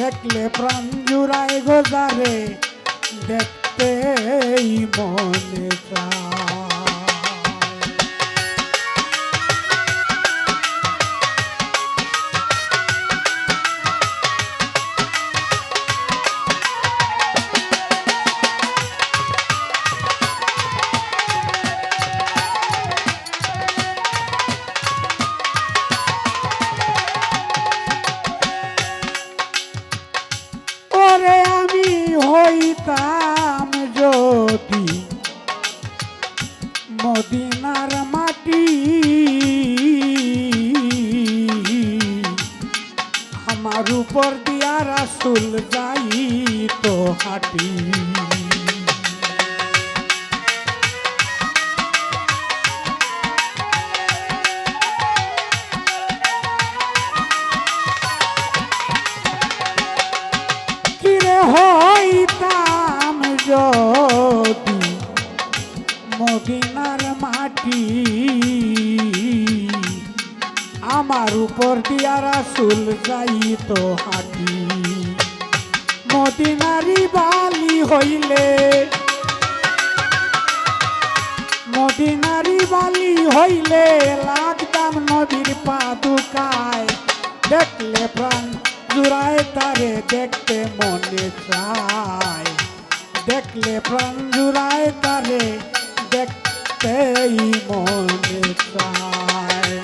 দেখলে প্রাণ জুড়ায় গোজারে দেখতেই মনে চায়। হইতাম যদি মদিনার মাটি, আমার উপর দিয়া রাসূল যাইতো হাঁটি। হইতাম যদি মদিনার মাটি, আমার উপর দিয়া রাসূল যাইতো হাঁটি। মদিনারি বালি হইলে, মদিনারি বালি হইলে লাগতাম নবীর পাদুকায়। দেখলে প্রাণ জুড়ায় তারে দেখতে মনে চায়, দেখলে প্রাণ জুড়ায় তারে দেখতেই মনে চায়।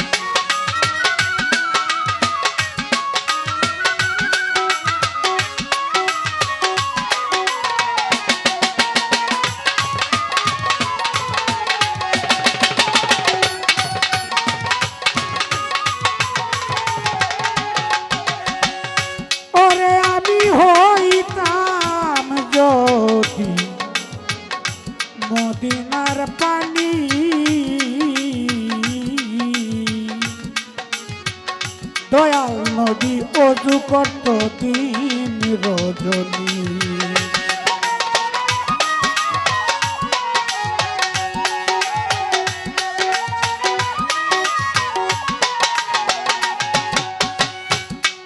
হইতাম যদি মদিনার পানি, দয়াল নবী ওযু করত দিন রজনী।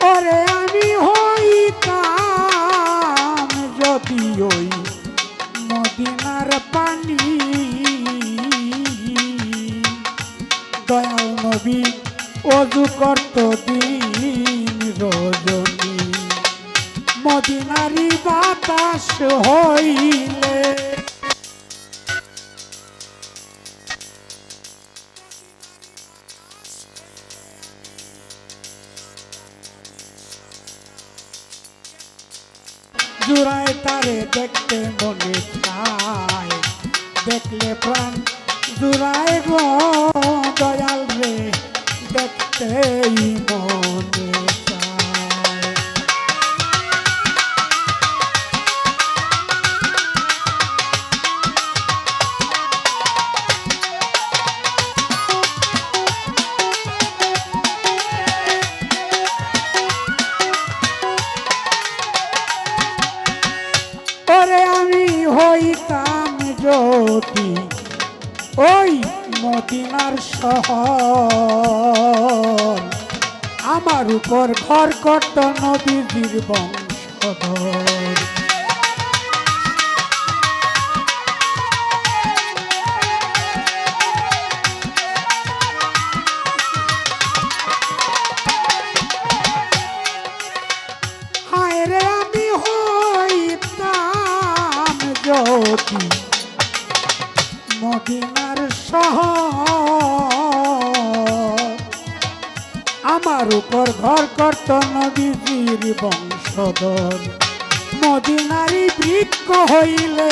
ওরে আমি হইতাম যদি ওই মদিনার পানি, দয়াল নবী ওযু করত দিন রজনী। মদিনারি বাতাস হইলে, জুড়ায় তারে দেখতে মনে চায়, দেখলে প্রাণ জুড়ায় গো দয়াল রে দেখতেই মনে চায়। ওরে আমি হইতাম যদি ওই মদিনার শহর, আমার উপর ঘর করত নবীজির বংশধর। হায় রে আমি হইতাম যদি মদিনার শহর, আমার উপর ঘর করত নবীজির বংশধর। মদিনারি বৃক্ষ হইলে,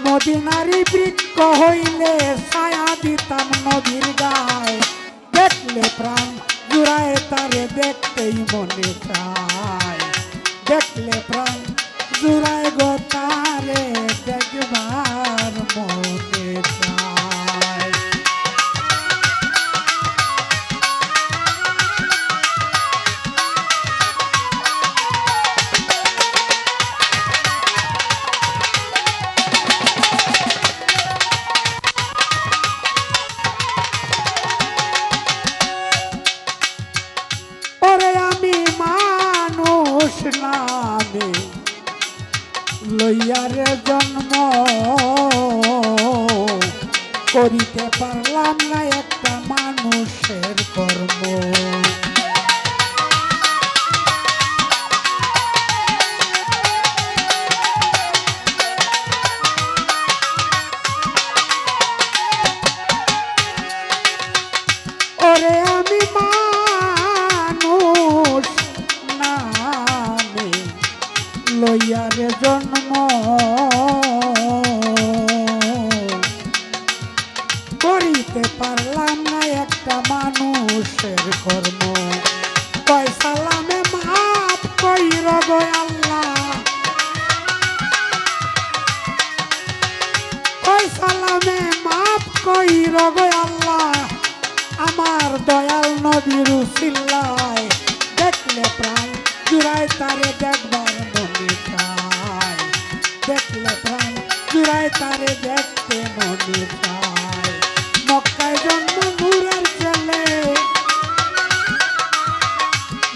মদিনারি বৃক্ষ হইলে ছায়া দিতাম নবীর গায়ে। দেখলে প্রাণ জুড়ায় তারে দেখতেই মনে চায়, দেখলে প্রাণ জুড়ায় গো তারে দেখবার মনে চায়। ওরে আমি নামে লইয়ারে জন্ম করিতে পারলাম না একটা মানুষের কর্ম। ওরে আমি মানুষ নামে লইয়ারে জন্ম করিতে পারলাম না একটা মানুষের কর্ম। কয় সালামে মাপ কইর গো আল্লাহ, কয় সালামে মাপ কইর গো আল্লাহ, আমার দয়াল নবীর উসিলায় দেখলে প্রাণ জুড়ায় তারে দেখবার মনে চায়, দেখলে প্রাণ জুড়ায় তারে দেখতে মনে চায়। মক্কায় জন্ম নূরের ছেলে,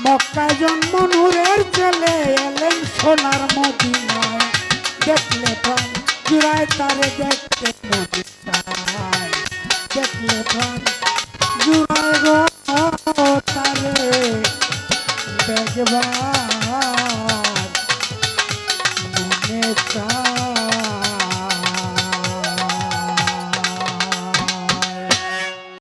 মক্কায় জন্ম নূরের ছেলে এলেন সোনার মদিনায়, দেখলে প্রাণ জুড়ায় তারে দেখতে মনে চায়, দেখলে প্রাণ জুড়ায় গো।